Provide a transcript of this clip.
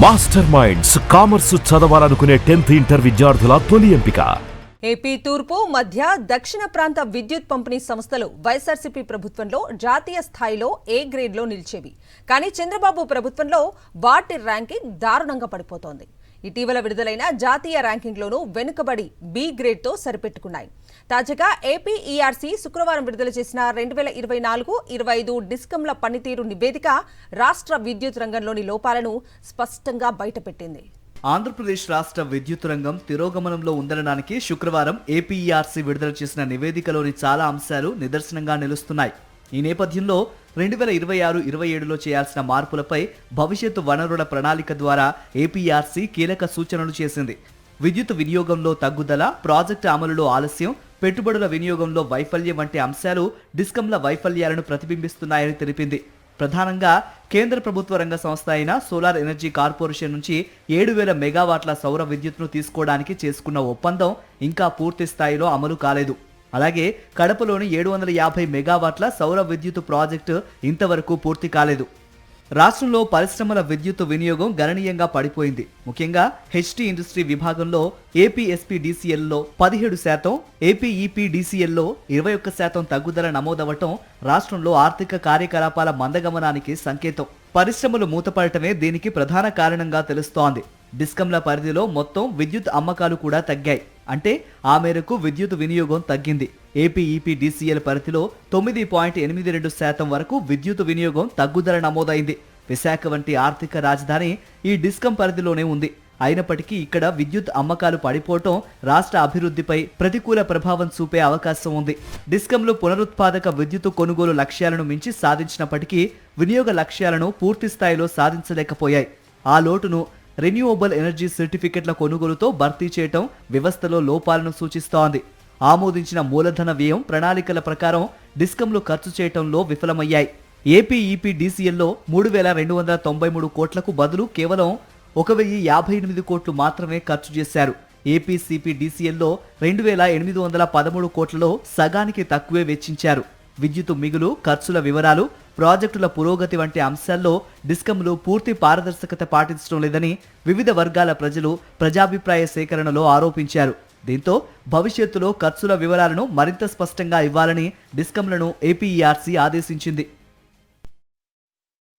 Master minds commerce చదవాలనుకునే 10th inter విద్యార్థుల తొలి ఎంపిక. ఏపీ తూర్పు మధ్య దక్షిణ ప్రాంత విద్యుత్ పంపిణీ సంస్థలు వైఎస్ఆర్సీపీ ప్రభుత్వంలో జాతీయ స్థాయిలో ఏ గ్రేడ్లో నిలిచేవి. కానీ చంద్రబాబు ప్రభుత్వంలో వాటి ర్యాంకింగ్ దారుణంగా పడిపోతోంది. ఇటీవల విడుదలైన జాతీయ ర్యాంకింగ్లోనూ వెనుకబడి బి గ్రేడ్తో సరిపెట్టుకున్నాయి. తాజాగా ఏపీ ఈఆర్సీ శుక్రవారం విడుదల చేసిన 2024-25 డిస్కంల పనితీరు నివేదిక రాష్ట్ర విద్యుత్ రంగంలోని లోపాలను స్పష్టంగా బయటపెట్టింది. ఆంధ్రప్రదేశ్ రాష్ట్ర విద్యుత్ రంగం తిరోగమనంలో ఉందనడానికి శుక్రవారం ఏపీఈఆర్సీ విడుదల చేసిన నివేదికలోని చాలా అంశాలు నిదర్శనంగా నిలుస్తున్నాయి. ఈ నేపథ్యంలో 2026-27లో చేయాల్సిన మార్పులపై భవిష్యత్తు వనరుల ప్రణాళిక ద్వారా ఏపీఈఆర్సీ కీలక సూచనలు చేసింది. విద్యుత్ వినియోగంలో తగ్గుదల, ప్రాజెక్టు అమలులో ఆలస్యం, పెట్టుబడుల వినియోగంలో వైఫల్యం వంటి అంశాలు డిస్కంల వైఫల్యాలను ప్రతిబింబిస్తున్నాయని తెలిపింది. ప్రధానంగా కేంద్ర ప్రభుత్వ రంగ సంస్థ అయిన సోలార్ ఎనర్జీ కార్పొరేషన్ నుంచి 7,000 మెగావాట్ల సౌర విద్యుత్ను తీసుకోవడానికి చేసుకున్న ఒప్పందం ఇంకా పూర్తి స్థాయిలో అమలు కాలేదు. అలాగే కడపలోని 750 మెగావాట్ల సౌర విద్యుత్ ప్రాజెక్టు ఇంతవరకు పూర్తి కాలేదు. రాష్ట్రంలో పరిశ్రమల విద్యుత్ వినియోగం గణనీయంగా పడిపోయింది. ముఖ్యంగా హెచ్టీ ఇండస్ట్రీ విభాగంలో ఏపీఎస్పీడీసీఎల్లో 17%, ఏపీఈపీడీసీఎల్లో 21% తగ్గుదల నమోదవటం రాష్ట్రంలో ఆర్థిక కార్యకలాపాల మందగమనానికి సంకేతం. పరిశ్రమలు మూతపడటమే దీనికి ప్రధాన కారణంగా తెలుస్తోంది. డిస్కంల పరిధిలో మొత్తం విద్యుత్ అమ్మకాలు కూడా తగ్గాయి. అంటే ఆ మేరకు విద్యుత్ వినియోగం తగ్గింది. ఏపీఈపీడీసీఎల్ పరిధిలో 9.82% వరకు విద్యుత్ వినియోగం తగ్గుదల నమోదైంది. విశాఖ వంటి ఆర్థిక రాజధాని ఈ డిస్కం పరిధిలోనే ఉంది. అయినప్పటికీ ఇక్కడ విద్యుత్ అమ్మకాలు పడిపోవటం రాష్ట్ర అభివృద్ధిపై ప్రతికూల ప్రభావం చూపే అవకాశం ఉంది. డిస్కంలు పునరుత్పాదక విద్యుత్ కొనుగోలు లక్ష్యాలను మించి సాధించినప్పటికీ వినియోగ లక్ష్యాలను పూర్తి స్థాయిలో సాధించలేకపోయాయి. ఆ లోటును రెన్యూవబుల్ ఎనర్జీ సర్టిఫికెట్ల కొనుగోలుతో భర్తీ చేయటం వ్యవస్థలో లోపాలను సూచిస్తోంది. ఆమోదించిన మూలధన వ్యయం ప్రణాళికల ప్రకారం డిస్కంలు ఖర్చు చేయటంలో విఫలమయ్యాయి. ఏపీఈపీడీసీఎల్లో 3,293 కోట్లకు బదులు కేవలం 1,058 కోట్లు మాత్రమే ఖర్చు చేశారు. ఏపీసీపీడీసీఎల్లో 2,813 కోట్లలో సగానికి తక్కువే వెచ్చించారు. విద్యుత్ మిగులు, ఖర్చుల వివరాలు, ప్రాజెక్టుల పురోగతి వంటి అంశాల్లో డిస్కంలు పూర్తి పారదర్శకత పాటించడం లేదని వివిధ వర్గాల ప్రజలు ప్రజాభిప్రాయ సేకరణలో ఆరోపించారు. దీంతో భవిష్యత్తులో ఖర్చుల వివరాలను మరింత స్పష్టంగా ఇవ్వాలని డిస్కంలను ఏపీఈఆర్సీ ఆదేశించింది.